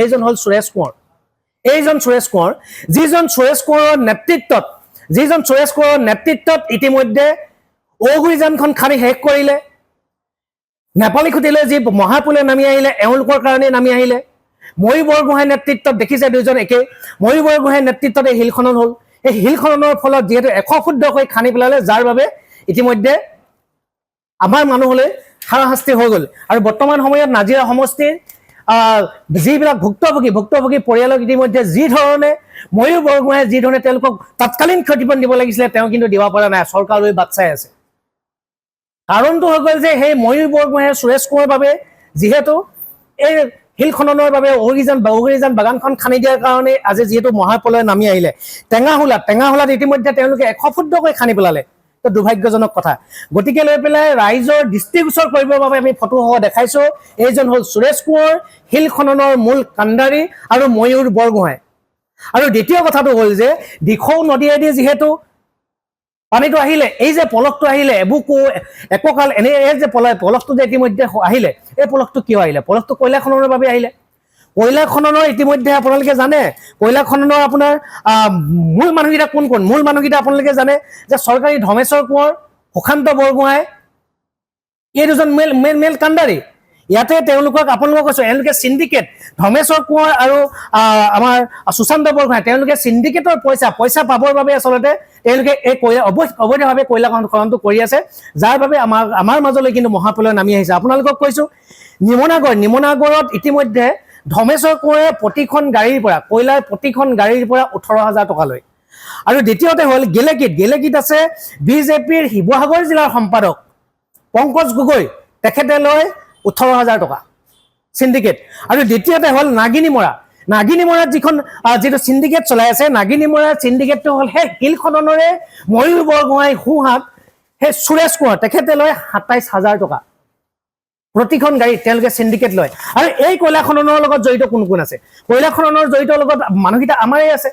এইজন হল সুৰেশ কোঁৱৰ। এইজন সুৰেশ কোঁৱৰ, যিজন সুৰেশ কোঁৱৰৰ নেতৃত্বত ইতিমধ্যে ঔগুৰিজানখন খানি শেষ কৰিলে। নেপালী খুটিলৈ যি মহাপুলে নামি আহিলে এওঁলোকৰ কাৰণে নামি আহিলে। ময়ূৰ বৰগোহাঁইৰ নেতৃত্বত দেখিছে দুইজন একেই। ময়ূৰ বৰগোহাঁইৰ নেতৃত্বত এই শিল খনন হ'ল। এই শিল খননৰ ফলত যিহেতু 100 ফুট দকৈ খানি পেলালে, যাৰ বাবে ইতিমধ্যে আমাৰ মানুহলৈ হাৰাশাস্তি হৈ গ'ল। আৰু বৰ্তমান সময়ত নাজিৰা সমষ্টিৰ যিবিলাক ভুক্তভোগী পৰিয়ালক ইতিমধ্যে যি ধৰণে ময়ূৰ বৰগোহাঁয়ে যি ধৰণে তেওঁলোকক তৎকালীন ক্ষতিপূৰণ দিব লাগিছিলে, তেওঁ কিন্তু দিব পৰা নাই। চৰকাৰলৈ বাট চাই আছে। কাৰণটো হৈ গ'ল যে সেই ময়ূৰ বৰগোহাঁয়ে সুৰেশ কোঁৱৰৰ বাবে যিহেতু এই শিল খননৰ বাবে ঔগুৰিজান বাগানখন খানি দিয়াৰ কাৰণে আজি যিহেতু মহাপ্ৰলয় নামি আহিলে। টেঙাহোলাত ইতিমধ্যে তেওঁলোকে 100 ফুট দকৈ খানি পেলালে। তো দুৰ্ভাগ্যজনক কথা। গতিকে লৈ পেলাই ৰাইজৰ দৃষ্টিগোচৰ কৰিবৰ বাবে আমি ফটোসহ দেখাইছো। এইজন হ'ল সুৰেশ কোঁৱৰ, শিল খননৰ মূল কাণ্ডাৰী আৰু ময়ূৰ বৰগোহাঁই। আৰু দ্বিতীয় কথাটো হ'ল যে দিখৌ নদীয়েদি যিহেতু পানীটো আহিলে, এই যে পলসটো আহিলে এবুকু এককাল এনে এই যে পলসটো যে ইতিমধ্যে আহিলে, এই পলসটো কিয় আহিলে? পলসটো কয়লা খননৰ বাবে আহিলে। কয়লা খননৰ ইতিমধ্যে আপোনালোকে জানে, কয়লা খননৰ আপোনাৰ মূল মানুহকেইটা কোন কোন? মূল মানুহকেইটা আপোনালোকে জানে যে চৰকাৰী ধৰ্মেশ্বৰ কোঁৱৰ, সুশান্ত বৰগোহাঁই, এই দুজন মেল কাণ্ডাৰী। ইয়াতে তেওঁলোকক আপোনালোকক কৈছো, এওঁলোকে চিণ্ডিকেট, ধৰ্মেশ্বৰ কোঁৱৰ আৰু আমাৰ সুশান্ত বৰগোহাঁই, তেওঁলোকে চিণ্ডিকেটৰ পইচা পাবৰ বাবে আচলতে তেওঁলোকে এই অবৈধভাৱে কয়লা খননটো কৰি আছে, যাৰ বাবে আমাৰ মাজলৈ কিন্তু মহাপ্ৰলয় নামি আহিছে। আপোনালোকক কৈছো, নিমনাগড়ত ইতিমধ্যে ধৰ্মেশ্বৰ কোঁৱৰে প্ৰতিখন গাড়ীৰ পৰা 18,000 টকা লয়। আৰু দ্বিতীয়তে হ'ল গেলেকীত আছে বিজেপিৰ শিৱসাগৰ জিলাৰ সম্পাদক পংকজ গগৈ, তেখেতে লয় 18,000 টকা চিণ্ডিকেট। আৰু দ্বিতীয়তে হ'ল নাগিনীমৰাত যিটো চিণ্ডিকেট চলাই আছে, নাগিনীমৰাৰ চিণ্ডিকেটটো হ'ল সেই শিল খননৰে ময়ূৰ বৰগোহাঁই সোঁহাত সেই সুৰেশ কোঁৱৰ, তেখেতে লয় 27,000 টকা। প্ৰতিখন গাড়ীত তেওঁলোকে চিণ্ডিকেট লয়। আৰু এই কয়লা খননৰ লগত জড়িত কোন কোন আছে? কয়লা খননৰ জড়িত লগত মানুহকেইটা আমাৰেই আছে।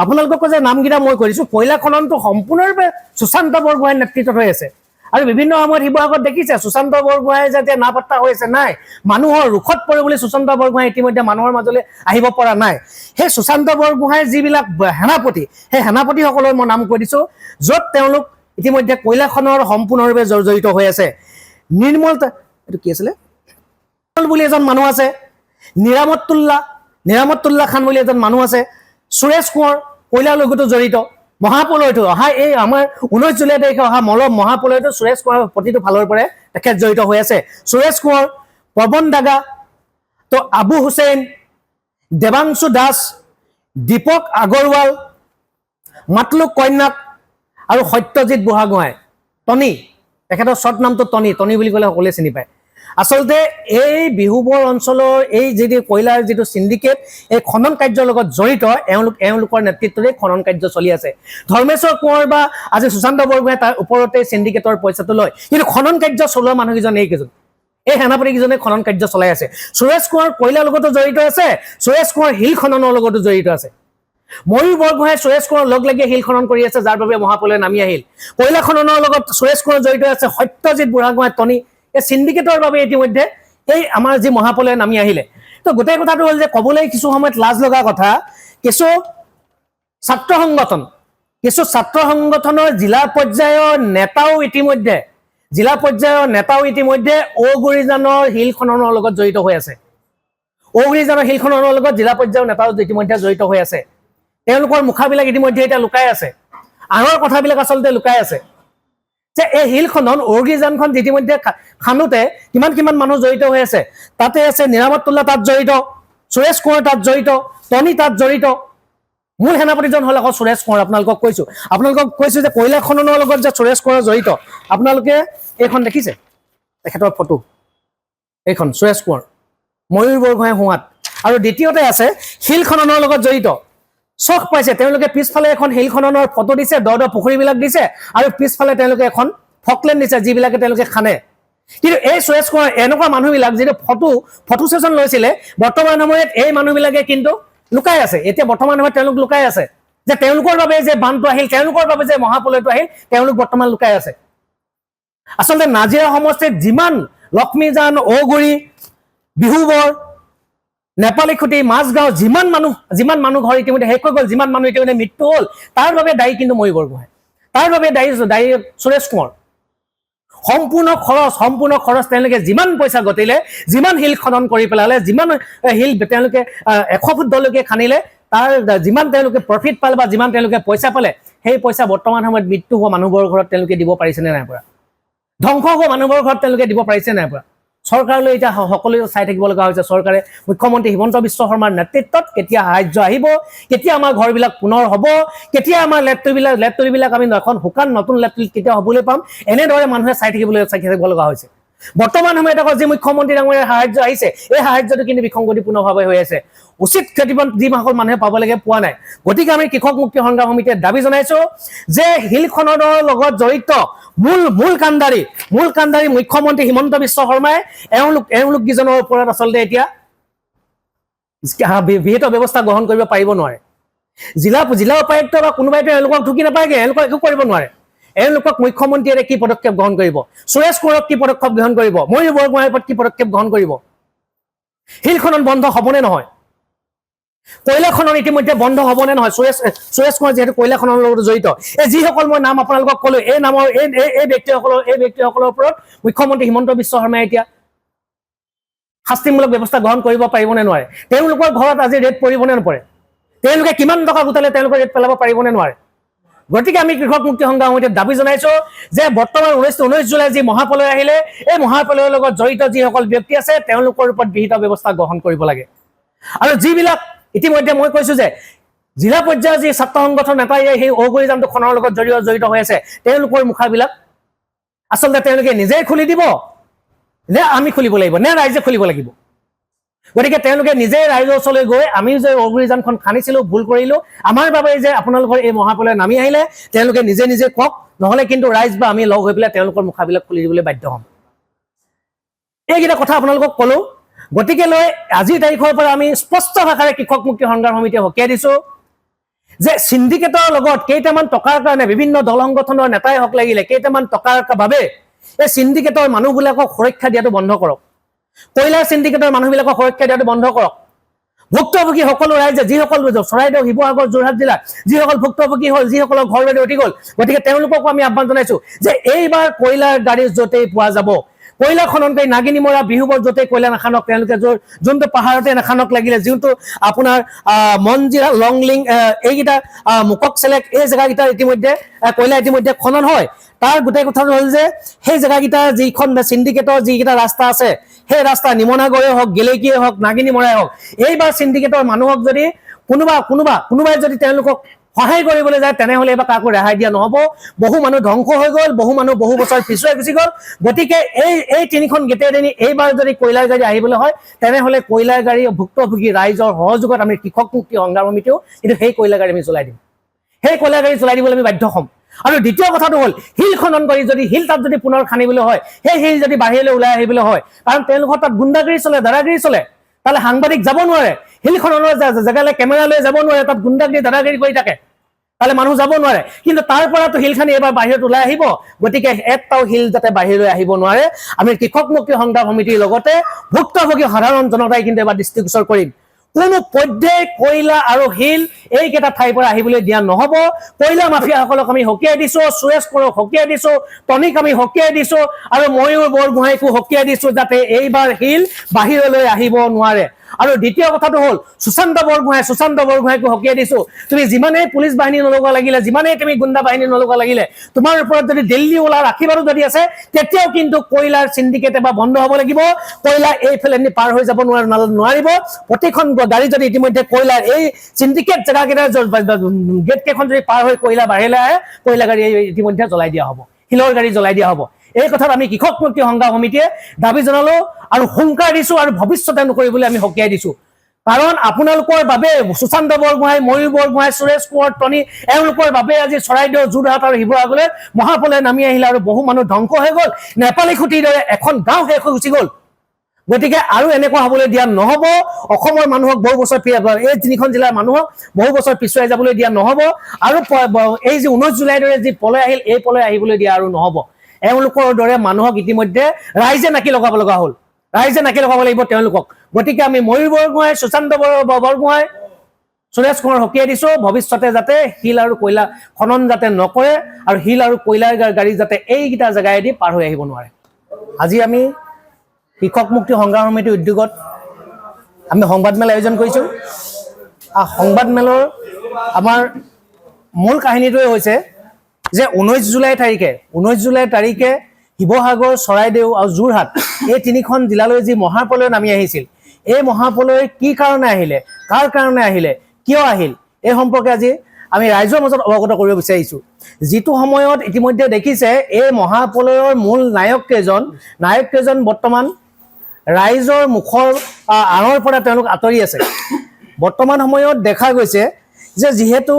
আপোনালোকক যে নামকেইটা মই কৰিছো, কয়লা খননটো সম্পূৰ্ণৰূপে সুশান্ত বৰগোহাঁইৰ নেতৃত্বত হৈ আছে। আৰু বিভিন্ন সময়ত শিৱসাগৰত দেখিছে সুশান্ত বৰগোহাঁই যাতে নাপাত্তা হৈ আছে, নাই মানুহৰ ৰোষত পৰে বুলি সুশান্ত বৰগোহাঁই ইতিমধ্যে মানুহৰ মাজলৈ আহিব পৰা নাই। সেই সুশান্ত বৰগোহাঁইৰ যিবিলাক সেনাপতি, সেই সেনাপতিসকলৰ মই নাম কৈ দিছো, য'ত তেওঁলোক ইতিমধ্যে কয়লা খননৰ সম্পূৰ্ণৰূপে জড়িত হৈ আছে। এইটো কি আছিলে বুলি এজন মানুহ আছে, নিৰামতুল্লাহ খান বুলি এজন মানুহ আছে। সুৰেশ কোঁৱৰ কয়লাৰ লগতো জড়িত। মহাপ্ৰলয়টো এই আমাৰ 19 জুলাই তাৰিখে মহাপ্ৰলয়টো সুৰেশ কোঁৱৰৰ প্ৰতিটো ফালৰ পৰাই তেখেত জড়িত হৈ আছে। সুৰেশ কোঁৱৰ, পৱন দাগা, তো আবু হুছেইন, দেৱাংশু দাস, দীপক আগৰৱাল, মাতলুক কন্যাক আৰু সত্যজিৎ বুঢ়াগোহাঁই, টনি, তেখেতৰ শ্বৰ্ট নামটো টনি বুলি ক'লে সকলোৱে চিনি পায়। আচলতে এই বিহুবৰ অঞ্চলৰ এই যিটো কয়লাৰ যিটো চিণ্ডিকেট, এই খনন কাৰ্যৰ লগত জড়িত এওঁলোকৰ নেতৃত্বতে খনন কাৰ্য চলি আছে। ধৰ্মেশ্বৰ কোঁৱৰ বা আজি সুশান্ত বৰগোহাঁই তাৰ ওপৰতে চিণ্ডিকেটৰ পইচাটো লয়, কিন্তু খনন কাৰ্য চলোৱা মানুহকেইজন এইকেইজন, এই সেনাপতিকেইজনে খনন কাৰ্য চলাই আছে। সুৰেশ কোঁৱৰ কয়লাৰ লগতো জড়িত আছে, সুৰেশ কোঁৱৰ শিল খননৰ লগতো জড়িত আছে। ময়ূৰ বৰগোহাঁই সুৰেশ কোঁৱৰ লগ লাগি শিল খনন কৰি আছে, যাৰ বাবে মহাপ্ৰলয় নামি আহিল। কয়লা খননৰ লগত সুৰেশ কোঁৱৰ জড়িত আছে, সত্যজিৎ বুঢ়াগোহাঁই, টনি, এই চিণ্ডিকেটৰ বাবে ইতিমধ্যে এই আমাৰ যি মহাপ্ৰলয় নামি আহিলে। তো গোটেই কথাটো হ'ল যে ক'বলৈ কিছু সময়ত লাজ লগা কথা, কিছু ছাত্ৰ সংগঠনৰ জিলা পৰ্যায়ৰ নেতাও ইতিমধ্যে ঔগুৰিজানৰ শিল খননৰ লগত জড়িত হৈ আছে। ঔগুৰিজানৰ শিল খননৰ লগত জিলা পৰ্যায়ৰ নেতাও ইতিমধ্যে জড়িত হৈ আছে। তেওঁলোকৰ মুখাবিলাক ইতিমধ্যে এতিয়া লুকাই আছে, আনৰ কথাবিলাক আচলতে লুকাই আছে। যে এই শিল খনন ঔগুৰিজানখন ইতিমধ্যে খানোতে কিমান মানুহ জড়িত হৈ আছে। তাতে আছে নিৰামতুল্লাহ তাত জড়িত, সুৰেশ কোঁৱৰ তাত জড়িত, টনি তাত জড়িত। মূল সেনাপতিজন হ'ল আকৌ সুৰেশ কোঁৱৰ। আপোনালোকক কৈছো যে কয়লা খননৰ লগত যে সুৰেশ কোঁৱৰ জড়িত। আপোনালোকে এইখন দেখিছে, তেখেতৰ ফটো, এইখন সুৰেশ কোঁৱৰ, ময়ূৰ বৰগোহাঁই সোঁহাত। আৰু দ্বিতীয়তে আছে শিল খননৰ লগত জড়িত। চখ পাইছে তেওঁলোকে, পিছফালে এখন শিল খননৰ ফটো দিছে, দ পুখুৰীবিলাক দিছে, আৰু পিছফালে তেওঁলোকে এখন ফকলেণ্ড দিছে, যিবিলাকে তেওঁলোকে খানে। কিন্তু এই সুৰেশ কোঁৱৰ এনেকুৱা মানুহবিলাক যিটো ফটো ছেশ্যন লৈছিলে, বৰ্তমান সময়ত এই মানুহবিলাকে কিন্তু লুকাই আছে। এতিয়া বৰ্তমান সময়ত তেওঁলোক লুকাই আছে, যে তেওঁলোকৰ বাবে যে বানটো আহিল, তেওঁলোকৰ বাবে যে মহাপ্ৰলয়টো আহিল, তেওঁলোক বৰ্তমান লুকাই আছে। আচলতে নাজিৰা সমষ্টিত যিমান লক্ষ্মীজান, ঔগুৰি, বিহুবৰ, নেপালী খুটি মাজগাঁও যিমান মানুহ ঘৰ ইতিমধ্যে শেষ হৈ গ'ল, যিমান মানুহ ইতিমধ্যে মৃত্যু হ'ল, তাৰ বাবে দায়ী কিন্তু ময়ূৰ বৰগোহাঁই, তাৰ বাবে দায়ী সুৰেশ কোঁৱৰ। সম্পূৰ্ণ খৰচ তেওঁলোকে যিমান পইচা গতিলে, যিমান শিল খনন কৰি পেলালে, যিমান শিল তেওঁলোকে 100 ফুট দলৈকে খানিলে, তাৰ যিমান তেওঁলোকে প্ৰফিট পালে বা যিমান তেওঁলোকে পইচা পালে, সেই পইচা বৰ্তমান সময়ত মৃত্যু হোৱা মানুহবোৰৰ ঘৰত তেওঁলোকে দিব পাৰিছেনে নাই পৰা? ধ্বংস হোৱা মানুহবোৰৰ ঘৰত তেওঁলোকে দিব পাৰিছে নাই পৰা? চৰকাৰলৈ এতিয়া সকলোৱে চাই থাকিব লগা হৈছে। চৰকাৰে মুখ্যমন্ত্ৰী হিমন্ত বিশ্ব শৰ্মাৰ নেতৃত্বত কেতিয়া সাহায্য আহিব, কেতিয়া আমাৰ ঘৰবিলাক পুনৰ হ'ব, কেতিয়া আমাৰ লেপটৰিবিলাক আমি এখন শুকান নতুন লেপটৰি কেতিয়া হ'বলৈ পাম, এনেদৰে মানুহে চাই থাকিব লগা হৈছে। বৰ্তমান সময়ত আকৌ যি মুখ্যমন্ত্ৰী ডাঙৰীয়াৰ সাহায্য আহিছে, এই সাহায্যটো কিন্তু বিসংগতিপূৰ্ণভাৱে হৈ আছে। উচিত ক্ষতিপূৰণ যিসকল মানুহে পাব লাগে পোৱা নাই। গতিকে আমি কৃষক মুক্তি সংগ্ৰাম সমিতিয়ে দাবী জনাইছো যে শিল খননৰ লগত জড়িত মূল কাণ্ডাৰী মুখ্যমন্ত্ৰী হিমন্ত বিশ্ব শৰ্মাই এওঁলোক কেইজনৰ ওপৰত আচলতে এতিয়া বিহিত ব্যৱস্থা গ্ৰহণ কৰিব পাৰিব নোৱাৰে। জিলা উপায়ুক্ত বা কোনোবাইতো এওঁলোকক ঢুকি নাপায়গে, এওঁলোকক একো কৰিব নোৱাৰে। এওঁলোকক মুখ্যমন্ত্ৰীয়ে কি পদক্ষেপ গ্ৰহণ কৰিব, সুৰেশ কোঁৱৰক কি পদক্ষেপ গ্ৰহণ কৰিব, ময়ূৰ বৰগোহাঁইৰ ওপৰত কি পদক্ষেপ গ্ৰহণ কৰিব? শিল খনন বন্ধ হ'বনে নহয়? কয়লা খনন ইতিমধ্যে বন্ধ হ'বনে নহয়? সুৰেশ কোঁৱৰ যিহেতু কয়লা খননৰ লগত জড়িত, যিসকল মই নাম আপোনালোকক ক'লো, এই নামৰ এই ব্যক্তিসকলৰ ওপৰত মুখ্যমন্ত্ৰী হিমন্ত বিশ্ব শৰ্মাই এতিয়া শাস্তিমূলক ব্যৱস্থা গ্ৰহণ কৰিব পাৰিবনে নোৱাৰে? তেওঁলোকৰ ঘৰত আজি ৰেড পৰিবনে নপৰে? তেওঁলোকে কিমান টকা গোটালে তেওঁলোকে ৰেড পেলাব পাৰিবনে নোৱাৰে? গতিকে আমি কৃষক মুক্তি সংগ্ৰাম সমিতিয়ে দাবী জনাইছো যে বৰ্তমান 19 জুলাই যি মহাপ্ৰলয় আহিলে, এই মহাপ্ৰলয়ৰ লগত জড়িত যিসকল ব্যক্তি আছে তেওঁলোকৰ ওপৰত বিহিত ব্যৱস্থা গ্ৰহণ কৰিব লাগে। আৰু যিবিলাক ইতিমধ্যে মই কৈছো যে জিলা পৰ্যায়ৰ যি ছাত্ৰ সংগঠন নেতাই সেই অগৰিজামটো খনৰ লগত জড়িত হৈ আছে, তেওঁলোকৰ মুখাবিলাক আচলতে তেওঁলোকে নিজেই খুলি দিব নে আমি খুলিব লাগিব, নে ৰাইজে খুলিব লাগিব? গতিকে তেওঁলোকে নিজেই ৰাইজৰ ওচৰলৈ গৈ আমি যে অগ্নিজানখন খানিছিলো, ভুল কৰিলো, আমাৰ বাবে যে আপোনালোকৰ এই মহাপ্ৰলয় নামি আহিলে, তেওঁলোকে নিজে কওক, নহলে কিন্তু ৰাইজ বা আমি লগ হৈ পেলাই তেওঁলোকৰ মুখাবিলাক খুলি দিবলৈ বাধ্য হ'ম। এইকেইটা কথা আপোনালোকক ক'লো। গতিকে লৈ আজিৰ তাৰিখৰ পৰা আমি স্পষ্ট ভাষাৰে কৃষক মুক্তি সংগ্ৰাম সমিতিয়ে সকীয়াই দিছো যে সিন্ডিকেটৰ লগত কেইটামান টকাৰ কাৰণে বিভিন্ন দল সংগঠনৰ নেতাই হক লাগিলে কেইটামান টকাৰ বাবে এই সিন্ডিকেটৰ মানুহবিলাকক সুৰক্ষা দিয়াটো বন্ধ কৰক। কয়লাৰ সিন্ডিকেটৰ মানুহবিলাকক সুৰক্ষা দিয়াটো বন্ধ কৰক। ভুক্তভোগী সকলো ৰাইজে, যিসকল চৰাইদেউ, শিৱসাগৰ, যোৰহাট জিলাত যিসকল ভুক্তভোগী হ'ল, যিসকলৰ ঘৰ বাৰী উঠি গ'ল, গতিকে তেওঁলোককো আমি আহ্বান জনাইছো যে এইবাৰ কয়লাৰ গাড়ী য'তেই পোৱা যাব, কয়লা খনন কৰি নাগিনী মৰা বিহুবৰ য'তেই কয়লা নাখানক, তেওঁলোকে যোনটো পাহাৰতে নাখানক লাগিলে, যোনটো আপোনাৰ মনজিৰা, লংলিং, এইকেইটা মুকক চেলেক, এই জেগাকেইটা ইতিমধ্যে কয়লা ইতিমধ্যে খনন হয়। তাৰ গোটেই কথাটো হ'ল যে সেই জেগাকেইটা যিখন সিন্ডিকেটৰ যিকেইটা ৰাস্তা আছে, সেই ৰাস্তা নিমনাগড়ে হওক, গেলেকীয়ে হওক, নাগিনী মৰাই হওক, এইবাৰ সিন্ডিকেটৰ মানুহক যদি কোনোবাই যদি তেওঁলোকক সহায় কৰিবলৈ যায়, তেনেহ'লে এবাৰ কাকো ৰেহাই দিয়া নহ'ব। বহু মানুহ ধ্বংস হৈ গ'ল, বহু মানুহ বহু বছৰ পিছুৱাই গুচি গ'ল। গতিকে এই তিনিখন গেটেৰেদি এইবাৰ যদি কয়লাৰ গাড়ী আহিবলৈ হয়, তেনেহ'লে কয়লাৰ গাড়ী ভুক্তভোগী ৰাইজৰ সহযোগত আমি কৃষক মুক্তি সংগ্ৰাম সমিতিও কিন্তু সেই কয়লাৰ গাড়ী আমি চলাই দিম। সেই কয়লাৰ গাড়ী চলাই দিবলৈ আমি বাধ্য হ'ম। আৰু দ্বিতীয় কথাটো হ'ল শিল খনন কৰি যদি শিল তাত যদি পুনৰ খানিবলৈ হয়, সেই শিল যদি বাহিৰলৈ ওলাই আহিবলৈ হয়, কাৰণ তেওঁলোকৰ তাত গুণ্ডাগিৰি চলে, দাদাগিৰি চলে, তালৈ সাংবাদিক যাব নোৱাৰে, শিল খননৰ জেগালৈ কেমেৰা লৈ যাব নোৱাৰে, তাত গুণ্ডাগিৰি দাদাগিৰি কৰি থাকে, তালৈ মানুহ যাব নোৱাৰে। কিন্তু তাৰ পৰাতো শিল খানি এবাৰ বাহিৰত ওলাই আহিব। গতিকে এটাও শিল যাতে বাহিৰলৈ আহিব নোৱাৰে, আমি কৃষক মুক্তি সংগ্ৰাম সমিতিৰ লগতে ভুক্তভোগী সাধাৰণ জনতাই কিন্তু এবাৰ দৃষ্টিগোচৰ কৰিম। কোনো পৰ্যায় কয়লা আৰু শিল এইকেইটা ঠাইৰ পৰা আহিবলৈ দিয়া নহ'ব। কয়লা মাফিয়াসকলক আমি সকীয়াই দিছো, সুৰেশ কোঁৱৰক সকীয়াই দিছো, টনিক আমি সকীয়াই দিছো, আৰু ময়ূৰ বৰগোহাঁইকো সকীয়াই দিছো যাতে এইবাৰ শিল বাহিৰলৈ আহিব নোৱাৰে। আৰু দ্বিতীয় কথাটো হ'ল সুশান্ত বৰগোহাঁইকো সকীয়াই দিছো, তুমি যিমানেই পুলিচ বাহিনী নলগোৱা লাগিলে, যিমানেই তুমি গুণ্ডা বাহিনী নলগোৱা লাগিলে, তোমাৰ ওপৰত যদি দিল্লী ওলাৰ আশীৰ্বাদো যদি আছে, তেতিয়াও কিন্তু কয়লাৰ সিন্ডিকেট এবাৰ বন্ধ হ'ব লাগিব। কয়লা এইফালে পাৰ হৈ যাব নোৱাৰিব। প্ৰতিখন গাড়ী যদি ইতিমধ্যে কয়লাৰ এই সিন্ডিকেট জেগাকেইটাৰ গেট কেইখন যদি পাৰ হৈ কয়লা বাহিৰলৈ আহে, কয়লা গাড়ী ইতিমধ্যে জ্বলাই দিয়া হ'ব, শিলৰ গাড়ী জ্বলাই দিয়া হ'ব। এই কথাত আমি কৃষক মুক্তি সংগ্ৰাম সমিতিয়ে দাবী জনালো আৰু হুংকাৰ দিছো, আৰু ভৱিষ্যতে নকৰিবলৈ আমি সকীয়াই দিছো। কাৰণ আপোনালোকৰ বাবে সুশান্ত বৰগোহাঁই, ময়ূৰ বৰগোহাঁই, সুৰেশ কোঁৱৰ, টনি, এওঁলোকৰ বাবে আজি চৰাইদেউ, যোৰহাট আৰু শিৱসাগৰলৈ মহাপ্ৰলয় নামি আহিলে আৰু বহু মানুহ ধ্বংস হৈ গ'ল। নেপালী খুটিৰ দৰে এখন গাঁও শেষ হৈ গুচি গ'ল। গতিকে আৰু এনেকুৱা হ'বলৈ দিয়া নহ'ব। অসমৰ মানুহক বহু বছৰ, এই তিনিখন জিলাৰ মানুহক বহু বছৰ পিছুৱাই যাবলৈ দিয়া নহ'ব। আৰু এই যে 19 জুলাইৰ দৰে যি প্ৰলয় আহিল, এই প্ৰলয় আহিবলৈ দিয়া আৰু নহ'ব। এওঁলোকৰ দৰে মানুহক ইতিমধ্যে ৰাইজে নাকি লগাব লগা হ'ল। ৰাইজে নাকি লগাব লাগিব তেওঁলোকক। গতিকে আমি ময়ূৰ বৰগোহাঁই, সুশান্ত বৰগোহাঁই, সুৰেশ কোঁৱৰ সকীয়াই দিছোঁ, ভৱিষ্যতে যাতে শিল আৰু কয়লা খনন যাতে নকৰে আৰু শিল আৰু কয়লাৰ গাড়ী যাতে এইকেইটা জেগাইদি পাৰ হৈ আহিব নোৱাৰে। আজি আমি কৃষক মুক্তি সংগ্ৰাম সমিতিৰ উদ্যোগত আমি সংবাদমেল আয়োজন কৰিছোঁ। সংবাদমেলৰ আমাৰ মূল কাহিনীটোৱে হৈছে যে 19 জুলাই তাৰিখে শিৱসাগৰ, চৰাইদেউ আৰু যোৰহাট এই তিনিখন জিলালৈ যি মহাপ্ৰলয় নামি আহিছিল, এই মহাপ্ৰলয় কি কাৰণে আহিলে, কাৰ কাৰণে আহিলে, কিয় আহিল, এই সম্পৰ্কে আজি আমি ৰাইজৰ মাজত অৱগত কৰিব বিচাৰিছোঁ। যিটো সময়ত ইতিমধ্যে দেখিছে এই মহাপ্ৰলয়ৰ মূল নায়ক কেইজন বৰ্তমান ৰাইজৰ মুখৰ আঁৰৰ পৰা তেওঁলোক আঁতৰি আছে। বৰ্তমান সময়ত দেখা গৈছে যে যিহেতু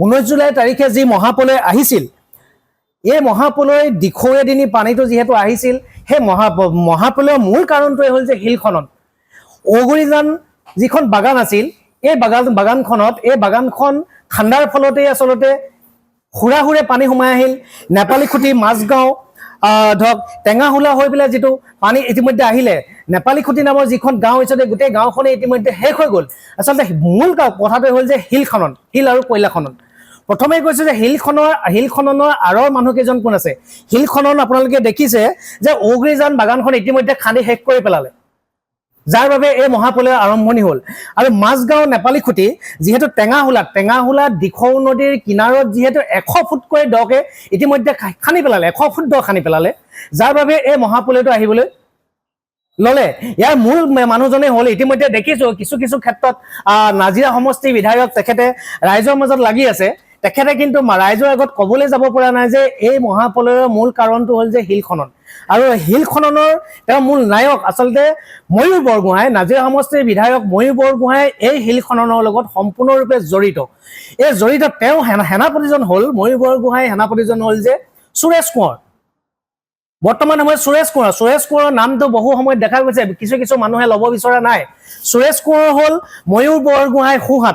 19 জুলাই তাৰিখে যি মহাপ্ৰলয় আহিছিল, এই মহাপ্ৰলয় দিখৌৱেদিনী পানীটো যিহেতু আহিছিল, সেই মহাপ্ৰলয়ৰ মূল কাৰণটোৱে হ'ল যে শিল খনন। ঔগুৰিজান যিখন বাগান আছিল, এই বাগানখন খান্দাৰ ফলতেই আচলতে সুৰাহুৰে পানী সোমাই আহিল। নেপালী খুটি, মাজগাঁও, ধৰক টেঙাহোলা হৈ পেলাই যিটো পানী ইতিমধ্যে আহিলে, নেপালী খুটি নামৰ যিখন গাঁও হৈছে, গোটেই গাঁওখনে ইতিমধ্যে শেষ হৈ গ'ল। আচলতে মূল কথাটোৱে হ'ল যে শিল আৰু কয়লা খনন। প্ৰথমেই কৈছোঁ যে শিল খননৰ আঁৰৰ মানুহকেইজন কোন আছে। শিল খনন আপোনালোকে দেখিছে যে ঔগুৰিজান বাগানখন ইতিমধ্যে খান্দি শেষ কৰি পেলালে, যাৰ বাবে এই মহাপ্ৰলয়ৰ আৰম্ভণি হ'ল। আৰু মাজগাঁও, নেপালী খুটি যিহেতু টেঙাহোলা দিখৌ নদীৰ কিনাৰত যিহেতু 100 ফুটকৈ দকৈ ইতিমধ্যে খান্দি পেলালে, 100 ফুট দ খান্দি পেলালে, যাৰ বাবে এই মহাপ্ৰলয়টো আহিবলৈ ল'লে। ইয়াৰ মূল মানুহজনেই হ'ল, ইতিমধ্যে দেখিছোঁ কিছু ক্ষেত্ৰত নাজিৰা সমষ্টিৰ বিধায়ক তেখেতে ৰাইজৰ মাজত লাগি আছে। তেখেতে কিন্তু ৰাইজৰ আগত ক'বলৈ যাব পৰা নাই যে এই মহাপ্ৰলয়ৰ মূল কাৰণটো হ'ল যে শিল খনন। আৰু শিল খননৰ তেওঁ মূল নায়ক আচলতে ময়ূৰ বৰগোহাঁই, নাজিৰা সমষ্টিৰ বিধায়ক ময়ূৰ বৰগোহাঁই এই শিল খননৰ লগত সম্পূৰ্ণৰূপে জড়িত। এই জড়িত তেওঁ সেনাপতিজন হ'ল, ময়ূৰ বৰগোহাঁই সেনাপতিজন হ'ল যে সুৰেশ কোঁৱৰ। বৰ্তমান সময়ত সুৰেশ কোঁৱৰৰ নামটো বহু সময়ত দেখা গৈছে, কিছু মানুহে ল'ব বিচৰা নাই। সুৰেশ কোঁৱৰ হ'ল ময়ূৰ বৰগোহাঁই সোঁহাত।